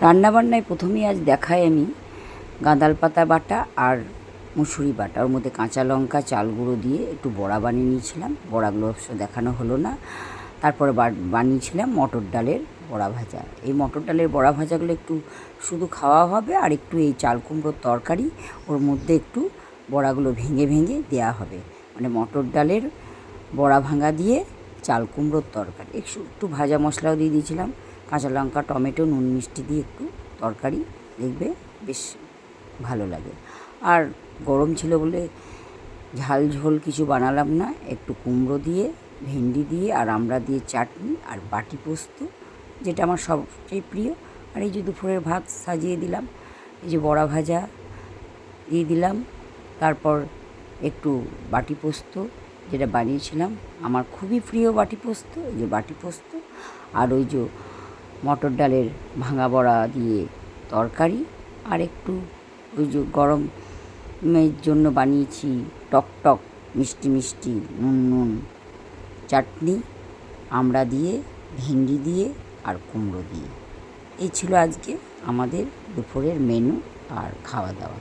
রান্নাবান্নায় প্রথমেই আজ দেখাই আমি গাঁদাল পাতা বাটা আর মুসুরি বাটা, ওর মধ্যে কাঁচা লঙ্কা চাল গুঁড়ো দিয়ে একটু বড়া বানিয়ে নিয়েছিলাম। বড়াগুলো অবশ্য দেখানো হলো না। তারপরে বানিয়েছিলাম মটর ডালের বড়া ভাজা। এই মটর ডালের বড়া ভাজাগুলো একটু শুধু খাওয়া হবে, আর একটু এই চাল কুমড়োর তরকারি ওর মধ্যে একটু বড়াগুলো ভেঙে ভেঙে দেওয়া হবে। মানে মটর ডালের বড়া ভাঙা দিয়ে চাল কুমড়োর তরকারি। একটু ভাজা মশলাও দিয়ে দিয়েছিলাম, কাঁচা লঙ্কা টমেটো নুন মিষ্টি দিয়ে একটু তরকারি, দেখবে বেশ ভালো লাগে। আর গরম ছিল বলে ঝাল ঝোল কিছু বানালাম না, একটু কুমড়ো দিয়ে ভেন্ডি দিয়ে আর আমড়া দিয়ে চাটনি আর বাটি পোস্ত, যেটা আমার সবচেয়ে প্রিয়। আর এই যে দুপুরের ভাত সাজিয়ে দিলাম, এই যে বড়া ভাজা দিয়ে দিলাম, তারপর একটু বাটি পোস্ত যেটা বানিয়েছিলাম, আমার খুবই প্রিয় বাটি পোস্ত, এই যে বাটি পোস্ত, আর ওই যে মটর ডালের ভাঙা বড়া দিয়ে তরকারি, আর একটু ওই যে গরমের জন্য বানিয়েছি টক টক মিষ্টি মিষ্টি নুন নুন চাটনি, আমড়া দিয়ে ভেন্ডি দিয়ে আর কুমড়ো দিয়ে। এই ছিল আজকে আমাদের দুপুরের মেনু আর খাওয়া দাওয়া।